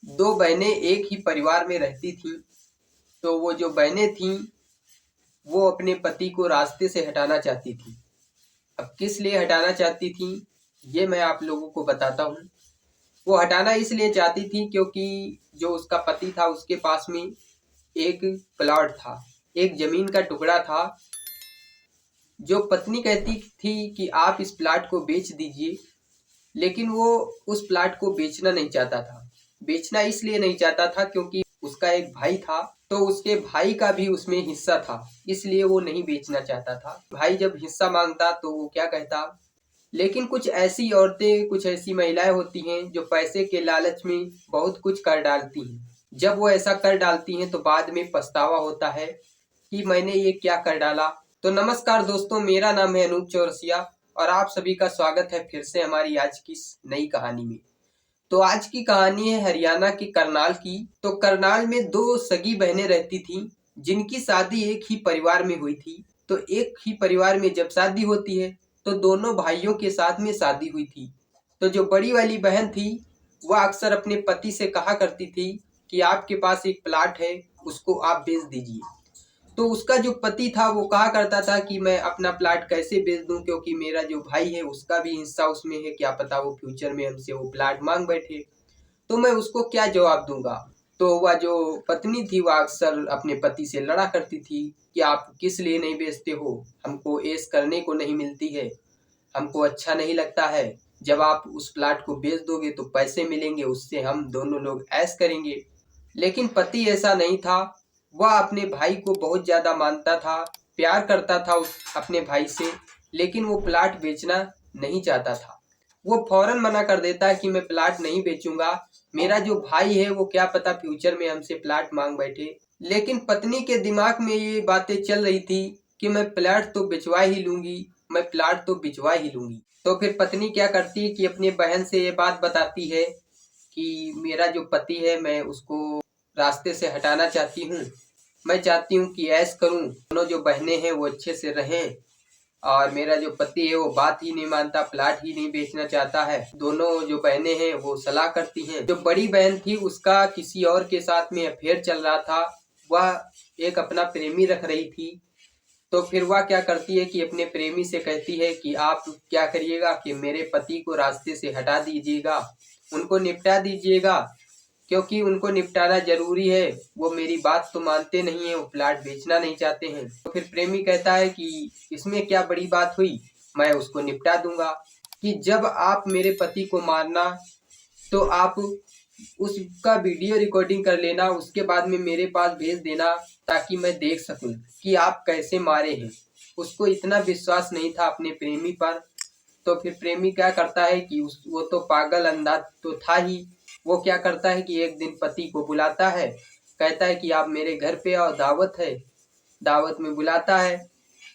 दो बहनें एक ही परिवार में रहती थीं। तो वो जो बहनें थीं वो अपने पति को रास्ते से हटाना चाहती थीं। अब किस लिए हटाना चाहती थीं ये मैं आप लोगों को बताता हूँ। वो हटाना इसलिए चाहती थी क्योंकि जो उसका पति था उसके पास में एक प्लॉट था, एक जमीन का टुकड़ा था। जो पत्नी कहती थी कि आप इस प्लॉट को बेच दीजिए, लेकिन वो उस प्लॉट को बेचना नहीं चाहता था। बेचना इसलिए नहीं चाहता था क्योंकि उसका एक भाई था, तो उसके भाई का भी उसमें हिस्सा था, इसलिए वो नहीं बेचना चाहता था। भाई जब हिस्सा मांगता तो वो क्या कहता। लेकिन कुछ ऐसी औरतें, कुछ ऐसी महिलाएं होती हैं जो पैसे के लालच में बहुत कुछ कर डालती हैं। जब वो ऐसा कर डालती हैं तो बाद में पछतावा होता है कि मैंने ये क्या कर डाला। तो नमस्कार दोस्तों, मेरा नाम है अनूप चौरसिया और आप सभी का स्वागत है फिर से हमारी आज की नई कहानी में। तो आज की कहानी है हरियाणा के करनाल की। तो करनाल में दो सगी बहनें रहती थीं, जिनकी शादी एक ही परिवार में हुई थी। तो एक ही परिवार में जब शादी होती है तो दोनों भाइयों के साथ में शादी हुई थी। तो जो बड़ी वाली बहन थी वह अक्सर अपने पति से कहा करती थी कि आपके पास एक प्लाट है, उसको आप बेच दीजिए। तो उसका जो पति था वो कहा करता था कि मैं अपना प्लाट कैसे बेच दूं, क्योंकि मेरा जो भाई है उसका भी हिस्सा उसमें है, क्या पता वो फ्यूचर में हमसे वो प्लाट मांग बैठे, तो मैं उसको क्या जवाब दूंगा। तो वह जो पत्नी थी वह अक्सर अपने पति से लड़ा करती थी कि आप किस लिए नहीं बेचते हो, हमको ऐश करने को नहीं मिलती है, हमको अच्छा नहीं लगता है। जब आप उस प्लाट को बेच दोगे तो पैसे मिलेंगे, उससे हम दोनों लोग ऐश करेंगे। लेकिन पति ऐसा नहीं था। वह अपने भाई को बहुत ज्यादा मानता था, प्यार करता था उस अपने भाई से, लेकिन वो प्लाट बेचना नहीं चाहता था। वो फौरन मना कर देता है कि मैं प्लाट नहीं बेचूंगा, मेरा जो भाई है वो क्या पता फ्यूचर में हमसे प्लाट मांग बैठे। लेकिन पत्नी के दिमाग में ये बातें चल रही थी कि मैं प्लाट तो बिचवा ही लूंगी, मैं प्लाट तो बिचवा ही लूंगी। तो फिर पत्नी क्या करती है कि अपनी बहन से ये बात बताती है कि मेरा जो पति है मैं उसको रास्ते से हटाना चाहती हूँ। मैं चाहती हूँ कि ऐश करूँ, दोनों जो बहनें हैं वो अच्छे से रहें, और मेरा जो पति है वो बात ही नहीं मानता, प्लाट ही नहीं बेचना चाहता है। दोनों जो बहनें हैं वो सलाह करती हैं। जो बड़ी बहन थी उसका किसी और के साथ में अफेयर चल रहा था, वह एक अपना प्रेमी रख रही थी। तो फिर वह क्या करती है कि अपने प्रेमी से कहती है कि आप क्या करिएगा कि मेरे पति को रास्ते से हटा दीजिएगा, उनको निपटा दीजिएगा, क्योंकि उनको निपटाना जरूरी है। वो मेरी बात तो मानते नहीं है, वो प्लाट बेचना नहीं चाहते हैं। तो फिर प्रेमी कहता है कि इसमें क्या बड़ी बात हुई, मैं उसको निपटा दूंगा। कि जब आप मेरे पति को मारना तो आप उसका वीडियो रिकॉर्डिंग कर लेना, उसके बाद में मेरे पास भेज देना ताकि मैं देख सकूं कि आप कैसे मारे हैं। उसको इतना विश्वास नहीं था अपने प्रेमी पर। तो फिर प्रेमी क्या करता है कि वो तो पागल अंधा तो था ही। वो क्या करता है कि एक दिन पति को बुलाता है, कहता है कि आप मेरे घर पे आओ, दावत है। दावत में बुलाता है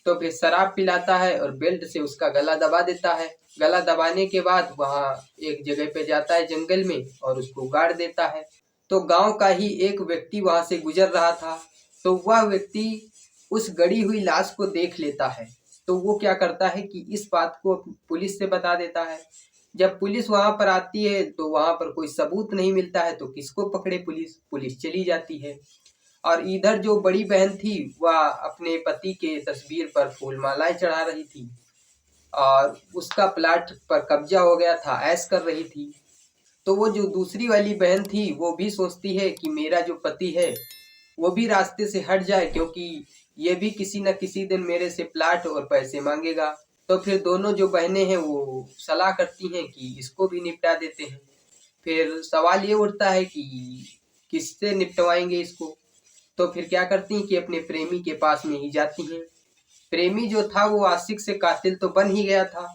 तो फिर शराब पिलाता है और बेल्ट से उसका गला दबा देता है। गला दबाने के बाद वहाँ एक जगह पे जाता है जंगल में और उसको गाड़ देता है। तो गांव का ही एक व्यक्ति वहां से गुजर रहा था, तो वह व्यक्ति उस गड़ी हुई लाश को देख लेता है। तो वो क्या करता है कि इस बात को पुलिस से बता देता है। जब पुलिस वहां पर आती है तो वहां पर कोई सबूत नहीं मिलता है, तो किसको पकड़े पुलिस, पुलिस चली जाती है। और इधर जो बड़ी बहन थी वह अपने पति के तस्वीर पर फूल मालाएं चढ़ा रही थी और उसका प्लाट पर कब्जा हो गया था, ऐश कर रही थी। तो वो जो दूसरी वाली बहन थी वो भी सोचती है कि मेरा जो पति है वो भी रास्ते से हट जाए, क्योंकि ये भी किसी न किसी दिन मेरे से प्लाट और पैसे मांगेगा। तो फिर दोनों जो बहनें हैं वो सलाह करती हैं कि इसको भी निपटा देते हैं। फिर सवाल ये उठता है कि किससे निपटवाएंगे इसको। तो फिर क्या करती हैं कि अपने प्रेमी के पास में ही जाती हैं। प्रेमी जो था वो आशिक से कातिल तो बन ही गया था।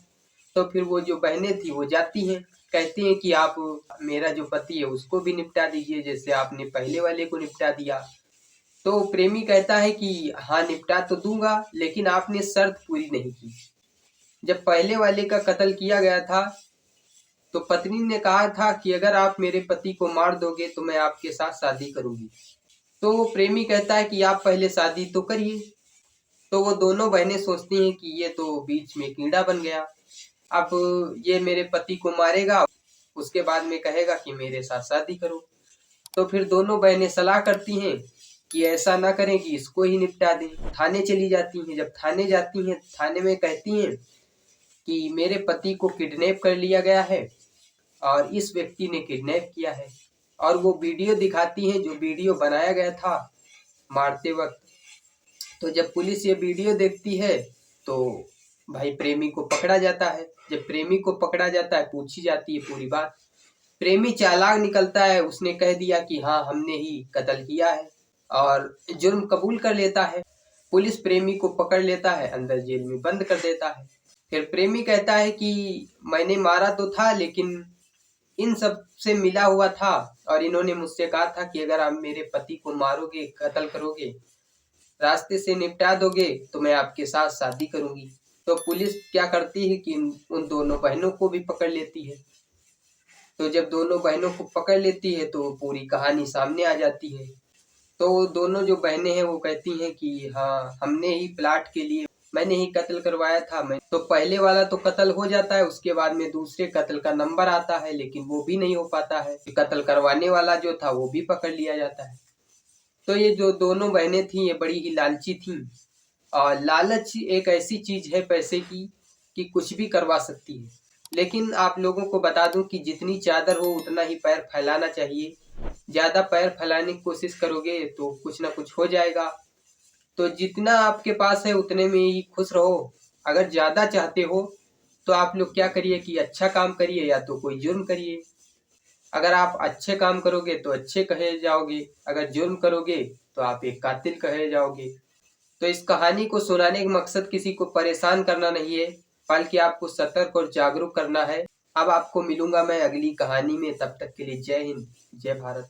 तो फिर वो जो बहनें थी वो जाती हैं, कहती हैं कि आप मेरा जो पति है उसको भी निपटा दीजिए, जैसे आपने पहले वाले को निपटा दिया। तो प्रेमी कहता है कि हाँ निपटा तो दूंगा, लेकिन आपने शर्त पूरी नहीं की। जब पहले वाले का कत्ल किया गया था तो पत्नी ने कहा था कि अगर आप मेरे पति को मार दोगे तो मैं आपके साथ शादी करूंगी। तो वो प्रेमी कहता है कि आप पहले शादी तो करिए। तो वो दोनों बहनें सोचती हैं कि ये तो बीच में कीड़ा बन गया, अब ये मेरे पति को मारेगा, उसके बाद में कहेगा कि मेरे साथ शादी करो। तो फिर दोनों बहनें सलाह करती हैं कि ऐसा ना करें, कि इसको ही निपटा दें। थाने चली जाती हैं। जब थाने जाती हैं, थाने में कहती हैं कि मेरे पति को किडनैप कर लिया गया है और इस व्यक्ति ने किडनैप किया है, और वो वीडियो दिखाती हैं जो वीडियो बनाया गया था मारते वक्त। तो जब पुलिस ये वीडियो देखती है तो भाई प्रेमी को पकड़ा जाता है। जब प्रेमी को पकड़ा जाता है, पूछी जाती है पूरी बात। प्रेमी चालाक निकलता है, उसने कह दिया कि हाँ हमने ही कत्ल किया है, और जुर्म कबूल कर लेता है। पुलिस प्रेमी को पकड़ लेता है, अंदर जेल में बंद कर देता है। फिर प्रेमी कहता है कि मैंने मारा तो था, लेकिन इन सब से मिला हुआ था, और इन्होंने मुझसे कहा था कि अगर आप मेरे पति को मारोगे, कत्ल करोगे, रास्ते से निपटा दोगे, तो मैं आपके साथ शादी करूंगी। तो पुलिस क्या करती है कि उन दोनों बहनों को भी पकड़ लेती है। तो जब दोनों बहनों को पकड़ लेती है तो पूरी कहानी सामने आ जाती है। तो दोनों जो बहनें हैं वो कहती हैं कि हाँ हमने ही प्लाट के लिए, मैंने ही कत्ल करवाया था। मैं तो पहले वाला तो कत्ल हो जाता है, उसके बाद में दूसरे कत्ल का नंबर आता है, लेकिन वो भी नहीं हो पाता है। कत्ल करवाने वाला जो था वो भी पकड़ लिया जाता है। तो ये जो दोनों बहनें थी ये बड़ी ही लालची थी, और लालच एक ऐसी चीज है पैसे की कि कुछ भी करवा सकती है। लेकिन आप लोगों को बता दूं कि जितनी चादर हो उतना ही पैर फैलाना चाहिए। ज्यादा पैर फैलाने की कोशिश करोगे तो कुछ ना कुछ हो जाएगा। तो जितना आपके पास है उतने में ही खुश रहो। अगर ज्यादा चाहते हो तो आप लोग क्या करिए कि अच्छा काम करिए, या तो कोई जुर्म करिए। अगर आप अच्छे काम करोगे तो अच्छे कहे जाओगे, अगर जुर्म करोगे तो आप एक कातिल कहे जाओगे। तो इस कहानी को सुनाने का मकसद किसी को परेशान करना नहीं है, बल्कि आपको सतर्क और जागरूक करना है। अब आपको मिलूंगा मैं अगली कहानी में, तब तक के लिए जय हिंद, जय भारत।